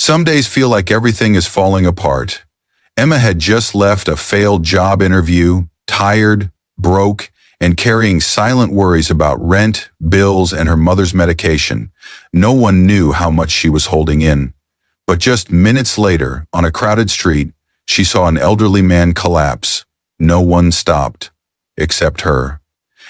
Some days feel like everything is falling apart. Emma had just left a failed job interview, tired, broke, and carrying silent worries about rent, bills, and her mother's medication. No one knew how much she was holding in. But just minutes later, on a crowded street, she saw an elderly man collapse. No one stopped, except her.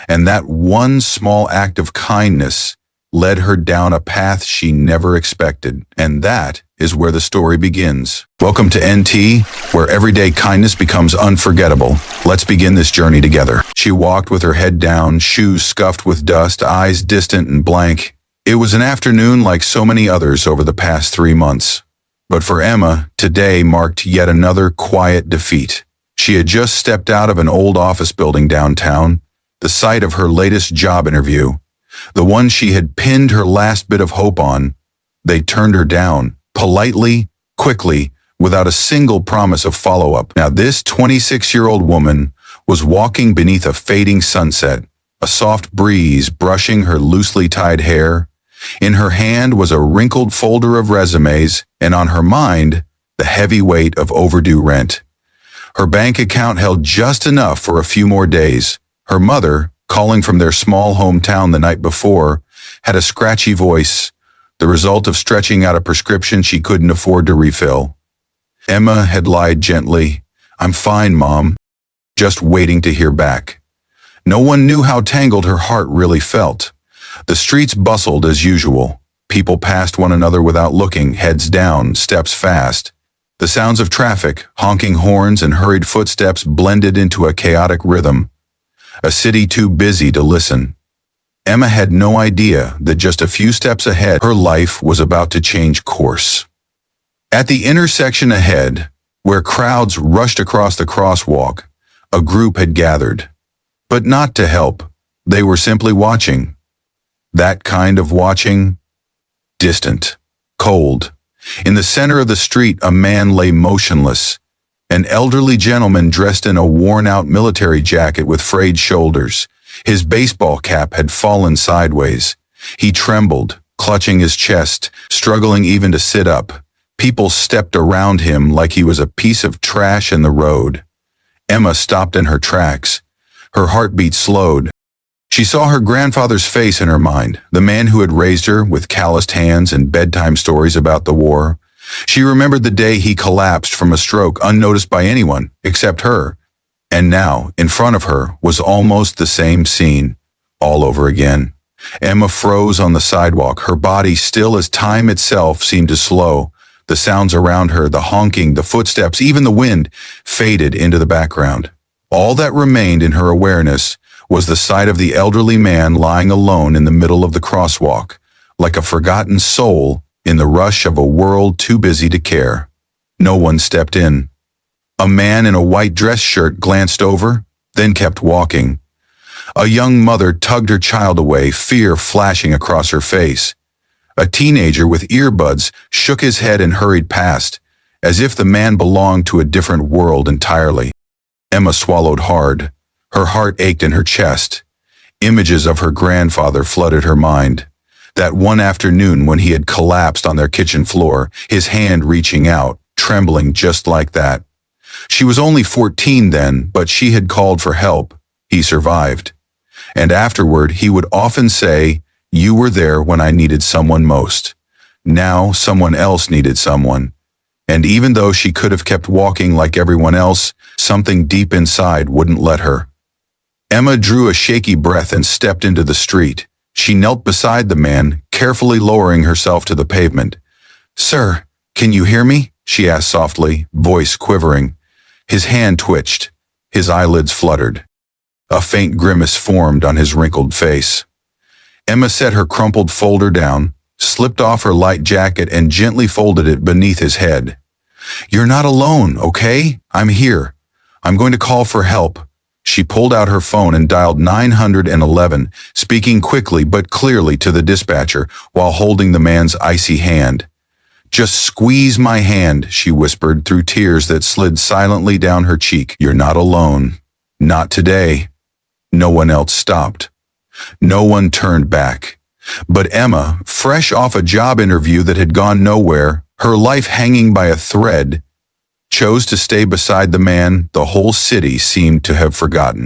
And that one small act of kindness led her down a path she never expected. And that is where the story begins. Welcome to NT, where everyday kindness becomes unforgettable. Let's begin this journey together. She walked with her head down, shoes scuffed with dust, eyes distant and blank. It was an afternoon like so many others over the past 3 months. But for Emma, today marked yet another quiet defeat. She had just stepped out of an old office building downtown, the site of her latest job interview, the one she had pinned her last bit of hope on. They turned her down, politely, quickly, without a single promise of follow-up. Now this 26-year-old woman was walking beneath a fading sunset, a soft breeze brushing her loosely tied hair. In her hand was a wrinkled folder of resumes, and on her mind, the heavy weight of overdue rent. Her bank account held just enough for a few more days. Her mother, calling from their small hometown the night before, had a scratchy voice, the result of stretching out a prescription she couldn't afford to refill. Emma had lied gently, "I'm fine, Mom," just waiting to hear back. No one knew how tangled her heart really felt. The streets bustled as usual. People passed one another without looking, heads down, steps fast. The sounds of traffic, honking horns, and hurried footsteps blended into a chaotic rhythm. A city too busy to listen. Emma had no idea that just a few steps ahead, her life was about to change course. At the intersection ahead, where crowds rushed across the crosswalk, a group had gathered. But not to help. They were simply watching. That kind of watching, distant, cold. In the center of the street, a man lay motionless, an elderly gentleman dressed in a worn-out military jacket with frayed shoulders. His baseball cap had fallen sideways. He trembled, clutching his chest, struggling even to sit up. People stepped around him like he was a piece of trash in the road. Emma stopped in her tracks. Her heartbeat slowed. She saw her grandfather's face in her mind, the man who had raised her with calloused hands and bedtime stories about the war. She remembered the day he collapsed from a stroke unnoticed by anyone except her. And now, in front of her, was almost the same scene, all over again. Emma froze on the sidewalk, her body still as time itself seemed to slow. The sounds around her, the honking, the footsteps, even the wind, faded into the background. All that remained in her awareness was the sight of the elderly man lying alone in the middle of the crosswalk, like a forgotten soul in the rush of a world too busy to care. No one stepped in. A man in a white dress shirt glanced over, then kept walking. A young mother tugged her child away, fear flashing across her face. A teenager with earbuds shook his head and hurried past, as if the man belonged to a different world entirely. Emma swallowed hard. Her heart ached in her chest. Images of her grandfather flooded her mind. That one afternoon when he had collapsed on their kitchen floor, his hand reaching out, trembling just like that. She was only 14 then, but she had called for help. He survived. And afterward, he would often say, "You were there when I needed someone most." Now, someone else needed someone. And even though she could have kept walking like everyone else, something deep inside wouldn't let her. Emma drew a shaky breath and stepped into the street. She knelt beside the man, carefully lowering herself to the pavement. "Sir, can you hear me?" she asked softly, voice quivering. His hand twitched. His eyelids fluttered. A faint grimace formed on his wrinkled face. Emma set her crumpled folder down, slipped off her light jacket and gently folded it beneath his head. "You're not alone, okay? I'm here. I'm going to call for help." She pulled out her phone and dialed 911, speaking quickly but clearly to the dispatcher while holding the man's icy hand. "Just squeeze my hand," she whispered through tears that slid silently down her cheek. "You're not alone. Not today." No one else stopped. No one turned back. But Emma, fresh off a job interview that had gone nowhere, her life hanging by a thread, chose to stay beside the man the whole city seemed to have forgotten.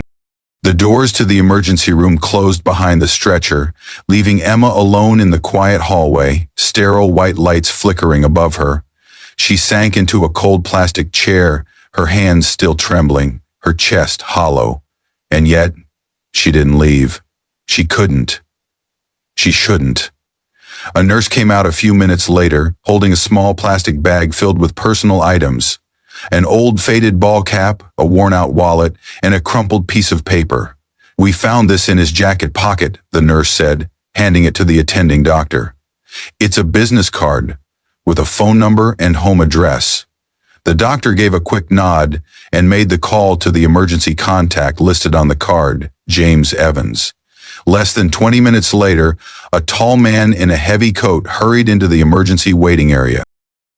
The doors to the emergency room closed behind the stretcher, leaving Emma alone in the quiet hallway, sterile white lights flickering above her. She sank into a cold plastic chair, her hands still trembling, her chest hollow. And yet, she didn't leave. She couldn't. She shouldn't. A nurse came out a few minutes later, holding a small plastic bag filled with personal items. An old faded ball cap, a worn-out wallet, and a crumpled piece of paper. "We found this in his jacket pocket," the nurse said, handing it to the attending doctor. "It's a business card with a phone number and home address." The doctor gave a quick nod and made the call to the emergency contact listed on the card, James Evans. Less than 20 minutes later, a tall man in a heavy coat hurried into the emergency waiting area.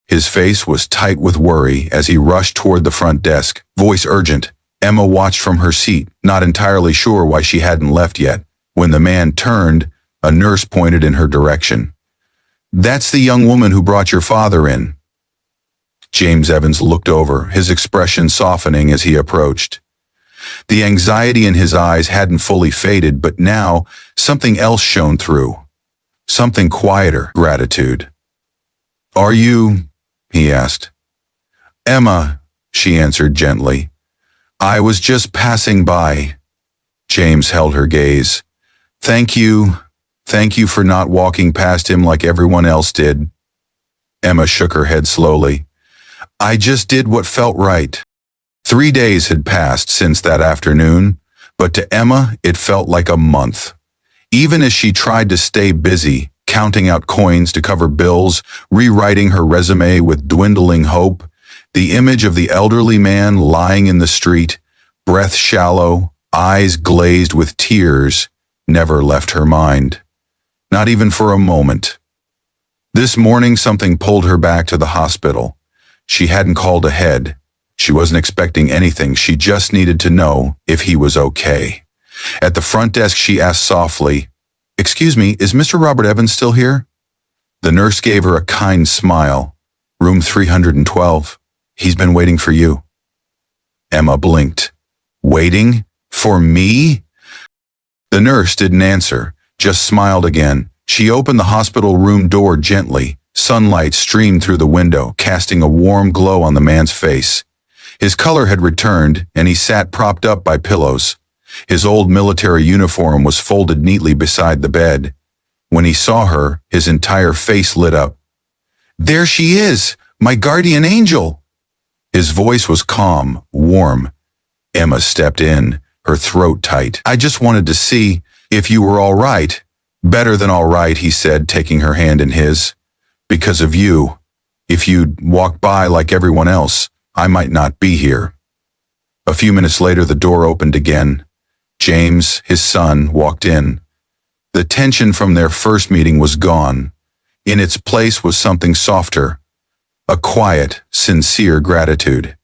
His face was tight with worry as he rushed toward the front desk, voice urgent. Emma watched from her seat, not entirely sure why she hadn't left yet. When the man turned, a nurse pointed in her direction. "That's the young woman who brought your father in." James Evans looked over, his expression softening as he approached. The anxiety in his eyes hadn't fully faded, but now something else shone through. Something quieter, gratitude. "Are you?" he asked. "Emma," she answered gently. "I was just passing by." James held her gaze. Thank you for not walking past him like everyone else did." Emma shook her head slowly. "I just did what felt right." 3 days had passed since that afternoon, but to Emma it felt like a month. Even as she tried to stay busy, counting out coins to cover bills, rewriting her resume with dwindling hope, the image of the elderly man lying in the street, breath shallow, eyes glazed with tears, never left her mind. Not even for a moment. This morning something pulled her back to the hospital. She hadn't called ahead. She wasn't expecting anything. She just needed to know if he was okay. At the front desk she asked softly, "Excuse me, is Mr. Robert Evans still here?" The nurse gave her a kind smile. "Room 312. He's been waiting for you." Emma blinked. "Waiting? For me?" The nurse didn't answer, just smiled again. She opened the hospital room door gently. Sunlight streamed through the window, casting a warm glow on the man's face. His color had returned, and he sat propped up by pillows. His old military uniform was folded neatly beside the bed. When he saw her, his entire face lit up. "There she is, my guardian angel!" His voice was calm, warm. Emma stepped in, her throat tight. "I just wanted to see if you were all right." "Better than all right," he said, taking her hand in his. "Because of you. If you'd walked by like everyone else, I might not be here." A few minutes later, the door opened again. James, his son, walked in. The tension from their first meeting was gone. In its place was something softer, a quiet, sincere gratitude.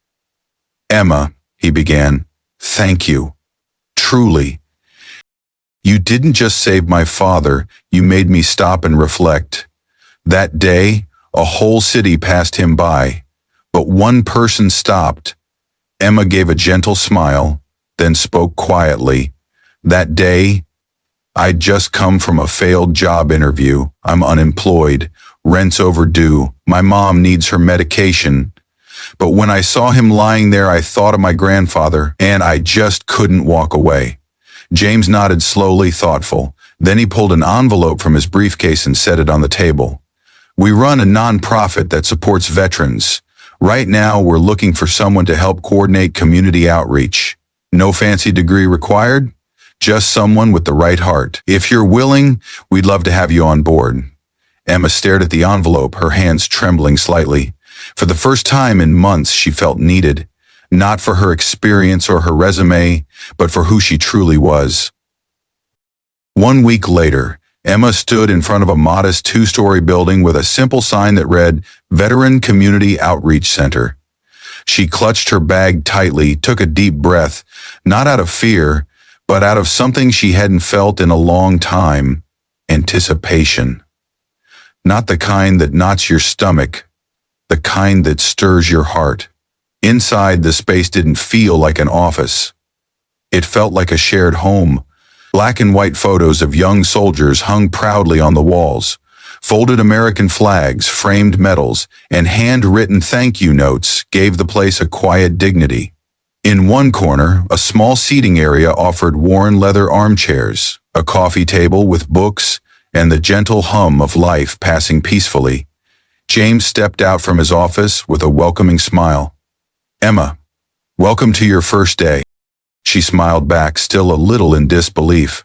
"Emma," he began, "thank you. Truly. You didn't just save my father, you made me stop and reflect. That day, a whole city passed him by, but one person stopped." Emma gave a gentle smile, then spoke quietly. "That day, I'd just come from a failed job interview. I'm unemployed, rent's overdue, my mom needs her medication. But when I saw him lying there, I thought of my grandfather, and I just couldn't walk away." James nodded slowly, thoughtful. Then he pulled an envelope from his briefcase and set it on the table. "We run a nonprofit that supports veterans. Right now, we're looking for someone to help coordinate community outreach. No fancy degree required, just someone with the right heart. If you're willing, we'd love to have you on board." Emma stared at the envelope, her hands trembling slightly. For the first time in months, she felt needed, not for her experience or her resume, but for who she truly was. 1 week later, Emma stood in front of a modest 2-story building with a simple sign that read, Veteran Community Outreach Center. She clutched her bag tightly, took a deep breath, not out of fear, but out of something she hadn't felt in a long time, anticipation. Not the kind that knots your stomach, the kind that stirs your heart. Inside, the space didn't feel like an office. It felt like a shared home. Black and white photos of young soldiers hung proudly on the walls. Folded American flags, framed medals, and handwritten thank you notes gave the place a quiet dignity. In one corner, a small seating area offered worn leather armchairs, a coffee table with books, and the gentle hum of life passing peacefully. James stepped out from his office with a welcoming smile. "Emma, welcome to your first day." She smiled back, still a little in disbelief.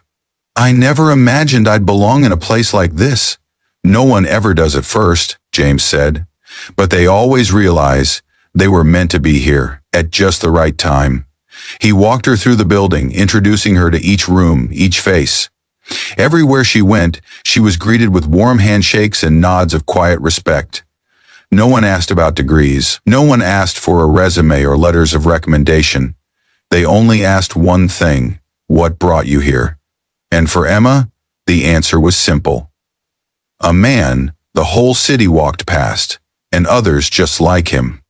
"I never imagined I'd belong in a place like this." "No one ever does at first," James said. "But they always realize they were meant to be here, at just the right time." He walked her through the building, introducing her to each room, each face. Everywhere she went, she was greeted with warm handshakes and nods of quiet respect. No one asked about degrees. No one asked for a resume or letters of recommendation. They only asked one thing: what brought you here? And for Emma, the answer was simple. A man the whole city walked past, and others just like him.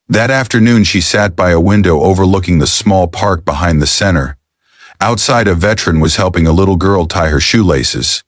That afternoon, she sat by a window overlooking the small park behind the center. Outside, a veteran was helping a little girl tie her shoelaces.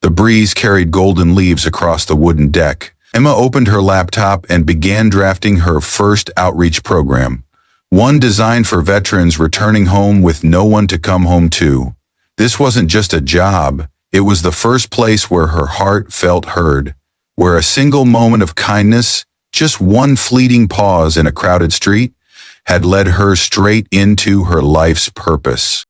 The breeze carried golden leaves across the wooden deck. Emma opened her laptop and began drafting her first outreach program, one designed for veterans returning home with no one to come home to. This wasn't just a job, it was the first place where her heart felt heard, where a single moment of kindness, just one fleeting pause in a crowded street, had led her straight into her life's purpose.